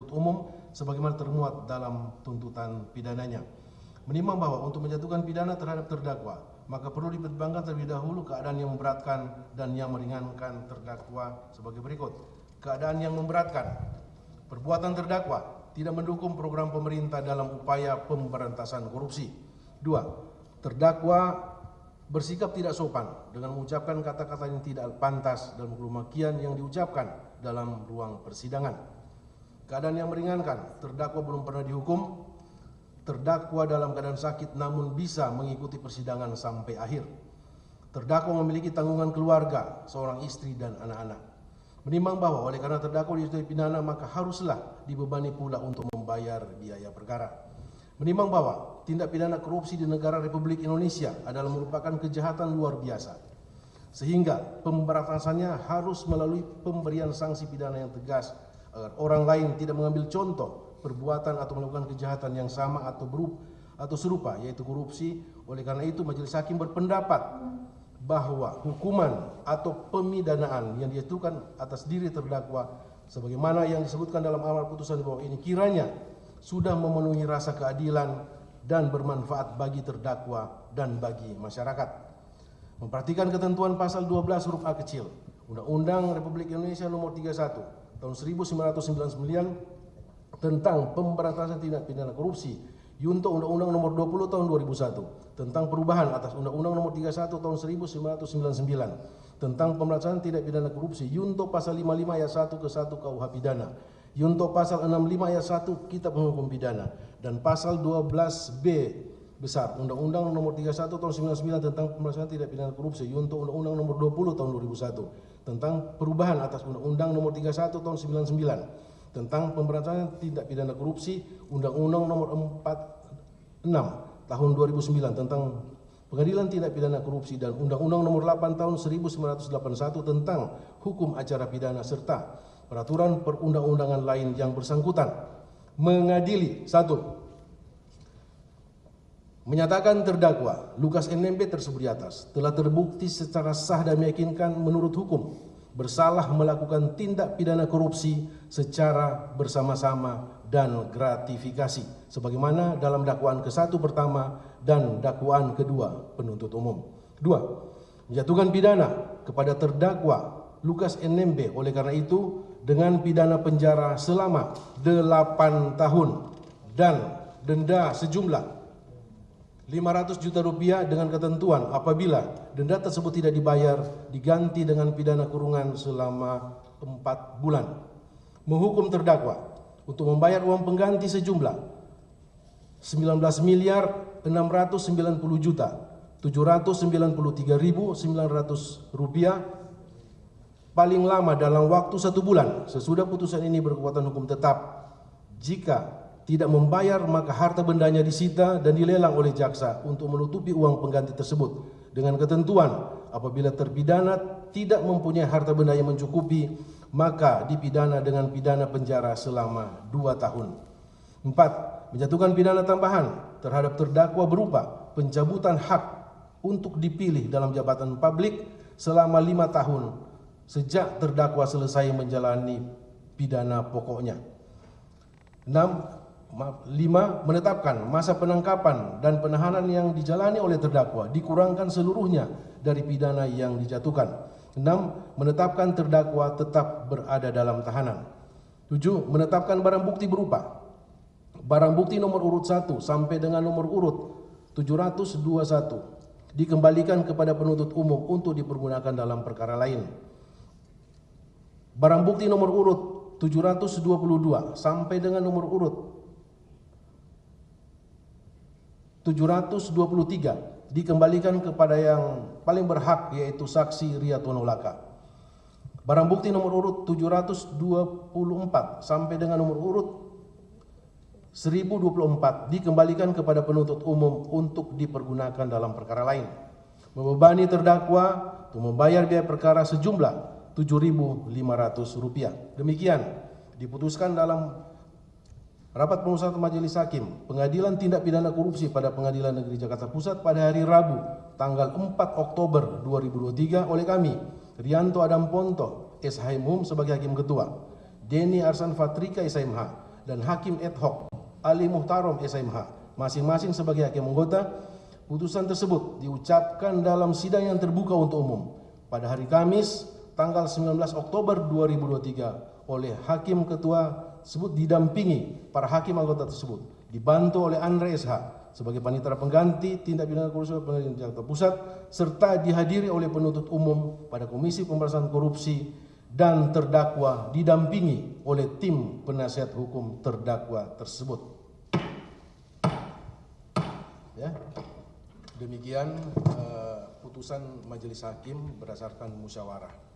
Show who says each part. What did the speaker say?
Speaker 1: penuntut umum sebagaimana termuat dalam tuntutan pidananya. Menimbang bahwa untuk menjatuhkan pidana terhadap terdakwa, maka perlu dipertimbangkan terlebih dahulu keadaan yang memberatkan dan yang meringankan terdakwa sebagai berikut. Keadaan yang memberatkan: perbuatan terdakwa tidak mendukung program pemerintah dalam upaya pemberantasan korupsi. 2. Terdakwa bersikap tidak sopan dengan mengucapkan kata-kata yang tidak pantas dalam kerumakian yang diucapkan dalam ruang persidangan. Keadaan yang meringankan: terdakwa belum pernah dihukum, terdakwa dalam keadaan sakit namun bisa mengikuti persidangan sampai akhir. Terdakwa memiliki tanggungan keluarga, seorang istri dan anak-anak. Menimbang bahwa oleh karena terdakwa dijatuhi pidana, maka haruslah dibebani pula untuk membayar biaya perkara. Menimbang bahwa tindak pidana korupsi di negara Republik Indonesia adalah merupakan kejahatan luar biasa, sehingga pemberantasannya harus melalui pemberian sanksi pidana yang tegas agar orang lain tidak mengambil contoh perbuatan atau melakukan kejahatan yang sama atau serupa, yaitu korupsi. Oleh karena itu, Majelis Hakim berpendapat bahwa hukuman atau pemidanaan yang dijatuhkan atas diri terdakwa sebagaimana yang disebutkan dalam amar putusan di bawah ini kiranya sudah memenuhi rasa keadilan dan bermanfaat bagi terdakwa dan bagi masyarakat. Memperhatikan ketentuan pasal 12 huruf A kecil Undang-Undang Republik Indonesia Nomor 31 Tahun 1999 tentang pemberantasan tindak pidana korupsi, Yunto Undang-Undang Nomor 20 Tahun 2001 tentang perubahan atas Undang-Undang Nomor 31 Tahun 1999 tentang pemberantasan tindak pidana korupsi, Yunto Pasal 55 ayat 1 ke 1 KUH Pidana, Yunto Pasal 65 ayat 1 Kitab Hukum Pidana, dan Pasal 12B besar Undang-Undang Nomor 31 Tahun 1999 tentang pemberantasan tindak pidana korupsi, Yunto Undang-Undang Nomor 20 Tahun 2001 tentang perubahan atas Undang-Undang Nomor 31 Tahun 1999 tentang pemberantasan tindak pidana korupsi, Undang-Undang Nomor 46 Tahun 2009 tentang Pengadilan Tindak Pidana Korupsi, dan Undang-Undang Nomor 8 Tahun 1981 tentang Hukum Acara Pidana serta peraturan perundang-undangan lain yang bersangkutan. Mengadili: 1. Menyatakan terdakwa Lukas NMB tersebut di atas telah terbukti secara sah dan meyakinkan menurut hukum bersalah melakukan tindak pidana korupsi secara bersama-sama dan gratifikasi sebagaimana dalam dakwaan ke-1 pertama dan dakwaan kedua penuntut umum. 2. Menjatuhkan pidana kepada terdakwa Lukas NMB oleh karena itu dengan pidana penjara selama 8 tahun dan denda sejumlah 500 juta rupiah dengan ketentuan apabila denda tersebut tidak dibayar diganti dengan pidana kurungan selama 4 bulan. Menghukum terdakwa untuk membayar uang pengganti sejumlah 19.090.793.900 rupiah paling lama dalam waktu 1 bulan sesudah putusan ini berkekuatan hukum tetap. Jika tidak membayar, maka harta bendanya disita dan dilelang oleh jaksa untuk menutupi uang pengganti tersebut dengan ketentuan apabila terpidana tidak mempunyai harta benda yang mencukupi, maka dipidana dengan pidana penjara selama 2 tahun. 4. Menjatuhkan pidana tambahan terhadap terdakwa berupa pencabutan hak untuk dipilih dalam jabatan publik selama 5 tahun sejak terdakwa selesai menjalani pidana pokoknya. 5. Menetapkan masa penangkapan dan penahanan yang dijalani oleh terdakwa dikurangkan seluruhnya dari pidana yang dijatuhkan. 6. Menetapkan terdakwa tetap berada dalam tahanan. 7. Menetapkan barang bukti berupa barang bukti nomor urut 1 sampai dengan nomor urut 721 dikembalikan kepada penuntut umum untuk dipergunakan dalam perkara lain. Barang bukti nomor urut 722 sampai dengan nomor urut 723 dikembalikan kepada yang paling berhak, yaitu saksi Riyatono Laka. Barang bukti nomor urut 724 sampai dengan nomor urut 1024 dikembalikan kepada penuntut umum untuk dipergunakan dalam perkara lain. Membebani terdakwa untuk membayar biaya perkara sejumlah Rp7.500. Demikian diputuskan dalam rapat pemusatan Majelis Hakim Pengadilan Tindak Pidana Korupsi pada Pengadilan Negeri Jakarta Pusat pada hari Rabu tanggal 4 Oktober 2023 oleh kami, Rianto Adam Ponto, SHM sebagai Hakim Ketua, Denny Arsan Fatrika SMH, dan Hakim ad hoc Ali Muhtarom SMH, masing-masing sebagai hakim anggota. Putusan tersebut diucapkan dalam sidang yang terbuka untuk umum pada hari Kamis tanggal 19 Oktober 2023 oleh Hakim Ketua tersebut didampingi para hakim anggota tersebut, dibantu oleh Andre SH sebagai panitera pengganti tindak pidana korupsi Pengadilan Jakarta Pusat, serta dihadiri oleh penuntut umum pada Komisi Pemberantasan Korupsi, dan terdakwa didampingi oleh tim penasihat hukum terdakwa tersebut. Ya, demikian putusan majelis hakim berdasarkan musyawarah.